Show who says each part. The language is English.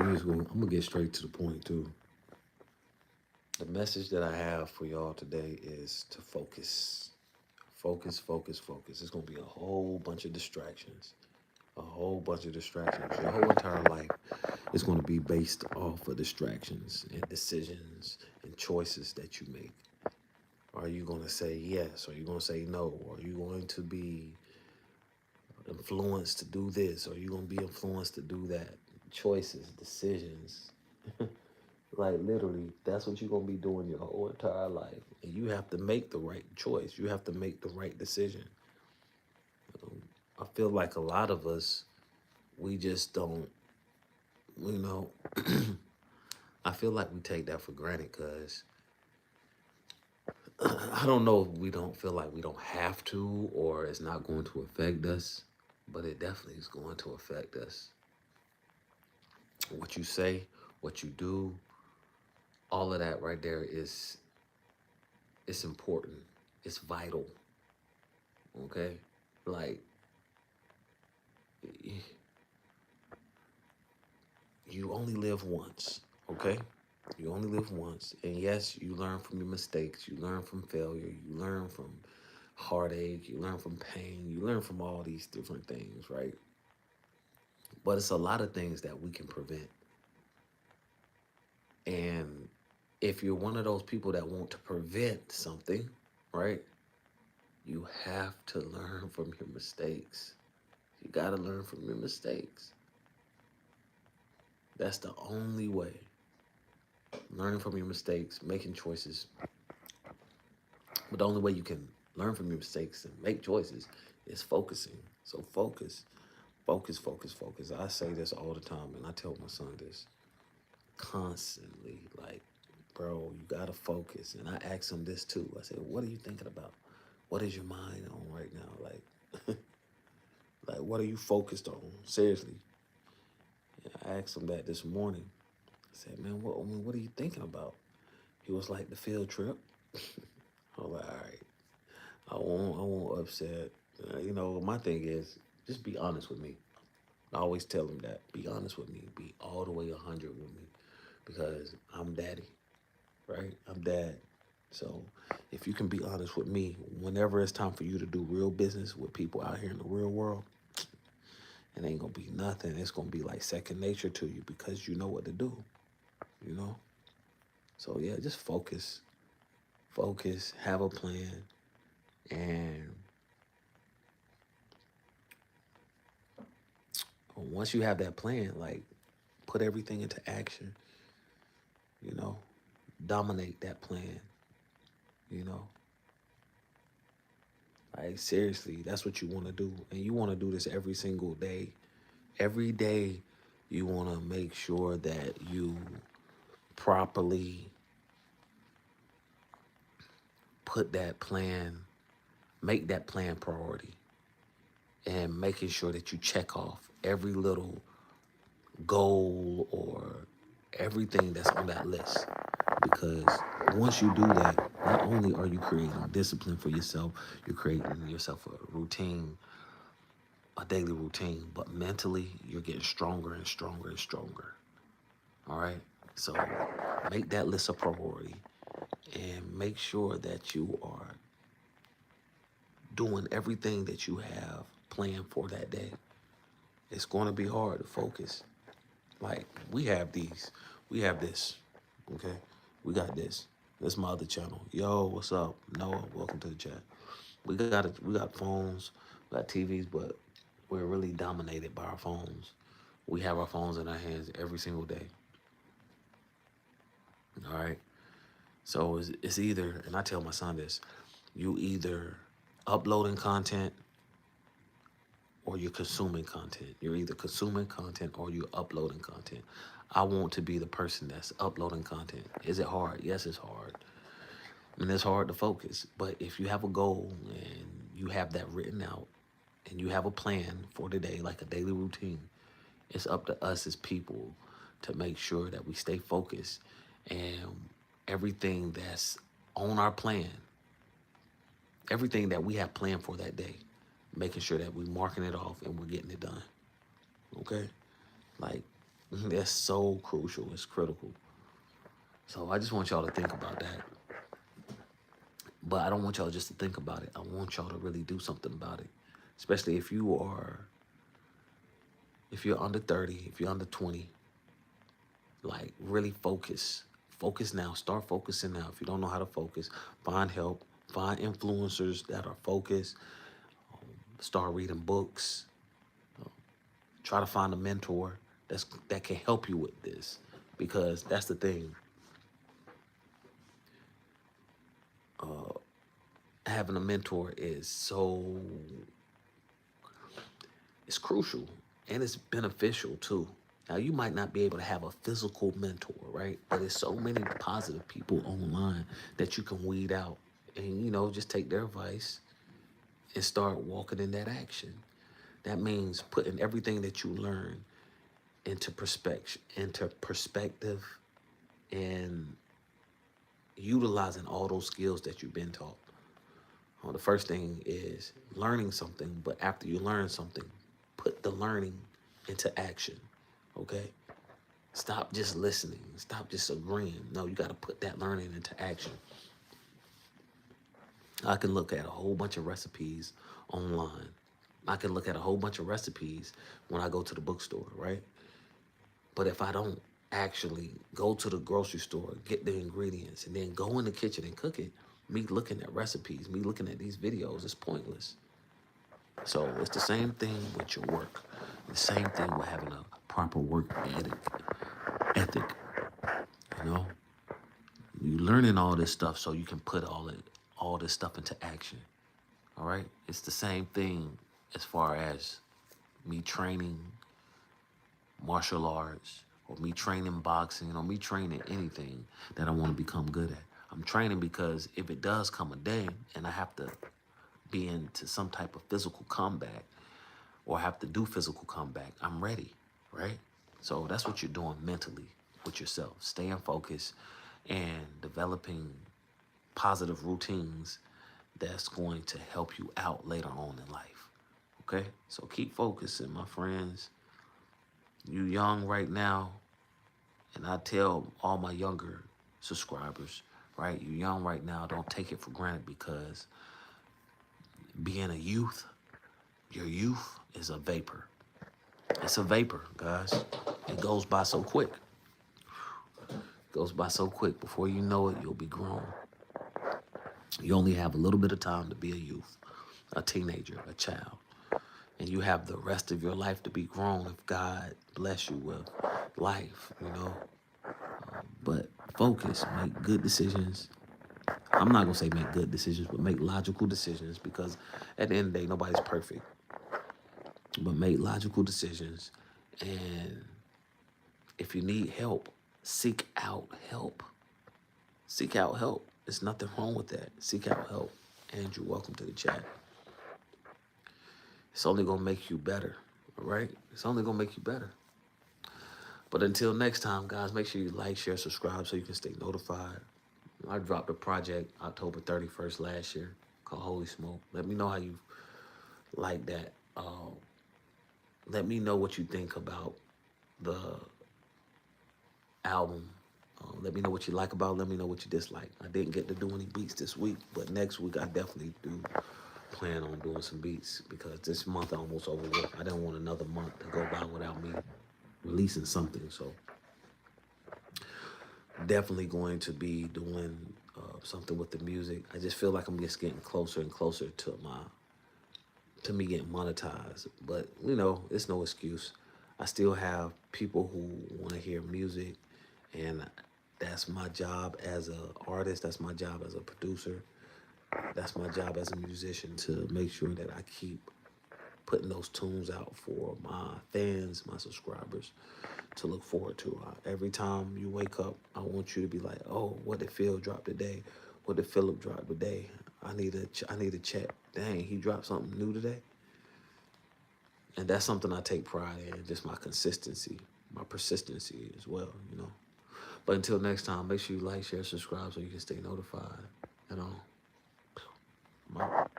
Speaker 1: I'm gonna get straight to the point too. The message that I have for y'all today is to focus. Focus, focus, focus. It's gonna be a whole bunch of distractions. A whole bunch of distractions. Your whole entire life is gonna be based off of distractions and decisions and choices that you make. Are you gonna say yes? Are you gonna say no? Are you going to be influenced to do this? Are you gonna be influenced to do that? Choices, decisions. Like literally, that's what you're gonna be doing your whole entire life. And you have to make the right choice. You have to make the right decision. I feel like a lot of us, we just don't, you know, I feel like we take that for granted because I don't know if we don't feel like we don't have to or it's not going to affect us, but it definitely is going to affect us. What you say, what you do, all of that right there is it's important. It's vital. Okay? Like you only live once, okay? You only live once. And yes, you learn from your mistakes, you learn from failure, you learn from heartache, you learn from pain, you learn from all these different things, right? But it's a lot of things that we can prevent. And if you're one of those people that want to prevent something, right? You have to learn from your mistakes. You got to learn from your mistakes. That's the only way. Learning from your mistakes, making choices. But the only way you can learn from your mistakes and make choices is focusing. So focus, focus, focus, focus. I say this all the time, and I tell my son this constantly. Like, bro, you gotta focus. And I ask him this too. I said, what are you thinking about? What is your mind on right now? Like what are you focused on? Seriously. I asked him that this morning. I said, man, what are you thinking about? He was like, the field trip. I was like, all right, I won't upset. My thing is, just be honest with me. I always tell him that. Be honest with me. Be all the way 100 with me. Because I'm daddy, right? I'm dad. So if you can be honest with me, whenever it's time for you to do real business with people out here in the real world, it ain't gonna be nothing. It's gonna be like second nature to you because you know what to do, you know? So yeah, just focus, have a plan, and once you have that plan, like put everything into action, you know, dominate that plan, you know. Like seriously, that's what you want to do. And you want to do this every single day. Every day you want to make sure that you properly put that plan, make that plan priority and making sure that you check off every little goal or everything that's on that list. Because once you do that, not only are you creating discipline for yourself, you're creating yourself a daily routine, but mentally you're getting stronger and stronger and stronger. All right. So make that list a priority and make sure that you are doing everything that you have planned for that day. It's going to be hard to focus. Like we have this, okay? We got this. This is my other channel. Yo, what's up? Noah, welcome to the chat. We got phones, we got TVs, but we're really dominated by our phones. We have our phones in our hands every single day. All right. So it's either, and I tell my son this, you either uploading content or you're consuming content. You're either consuming content or you're uploading content. I want to be the person that's uploading content. Is it hard? Yes, it's hard. And it's hard to focus. But if you have a goal and you have that written out and you have a plan for the day, like a daily routine, it's up to us as people to make sure that we stay focused and everything that's on our plan, everything that we have planned for that day, making sure that we're marking it off and we're getting it done. Okay? Like, That's so crucial. It's critical. So I just want y'all to think about that. But I don't want y'all just to think about it. I want y'all to really do something about it. Especially if you're under 30, if you're under 20, like really focus. Focus now. Start focusing now. If you don't know how to focus, find help. Find influencers that are focused. Start reading books. Try to find a mentor that can help you with this. Because that's the thing. Having a mentor is so it's crucial and it's beneficial too. Now you might not be able to have a physical mentor, right? But there's so many positive people online that you can weed out and just take their advice and start walking in that action. That means putting everything that you learn into perspective and utilizing all those skills that you've been taught. Well, the first thing is learning something, but after you learn something, put the learning into action. Okay? Stop just listening. Stop just agreeing. No, you got to put that learning into action. I can look at a whole bunch of recipes online. I can look at a whole bunch of recipes when I go to the bookstore, right? But if I don't actually go to the grocery store, get the ingredients, and then go in the kitchen and cook it, me looking at recipes, me looking at these videos is pointless. So it's the same thing with your work. The same thing with having a proper work ethic. You know, you learning all this stuff so you can put all this stuff into action. All right, it's the same thing as far as me training martial arts or me training boxing or me training anything that I want to become good at. I'm training because if it does come a day and I have to be into some type of physical combat or have to do physical combat, I'm ready, right? So that's what you're doing mentally with yourself, staying focused and developing positive routines that's going to help you out later on in life. Okay? So keep focusing, my friends. You young right now, and I tell all my younger subscribers, right? You young right now, don't take it for granted because being a youth, your youth is a vapor. It's a vapor, guys. It goes by so quick. It goes by so quick. Before you know it, you'll be grown. You only have a little bit of time to be a youth, a teenager, a child. And you have the rest of your life to be grown if God bless you with life, But focus, make good decisions. I'm not going to say make good decisions, but make logical decisions because at the end of the day, nobody's perfect. But make logical decisions. And if you need help, seek out help. Seek out help. There's nothing wrong with that. Seek out help. Andrew, welcome to the chat. It's only going to make you better, all right? It's only going to make you better. But until next time, guys, make sure you like, share, subscribe so you can stay notified. I dropped a project October 31st last year called Holy Smoke. Let me know how you like that. Let me know what you think about the album. Let me know what you like about it. Let me know what you dislike. I didn't get to do any beats this week, but next week I definitely do plan on doing some beats because this month almost over with. I didn't want another month to go by without me releasing something. So definitely going to be doing something with the music. I just feel like I'm just getting closer and closer to me getting monetized. But it's no excuse. I still have people who want to hear music, and that's my job as an artist. That's my job as a producer. That's my job as a musician to make sure that I keep putting those tunes out for my fans, my subscribers to look forward to. Every time you wake up, I want you to be like, oh, what did Phil drop today? What did Philip drop today? I need to check. Dang, he dropped something new today. And that's something I take pride in, just my consistency, my persistency as well, But until next time, make sure you like, share, subscribe so you can stay notified. I'm out.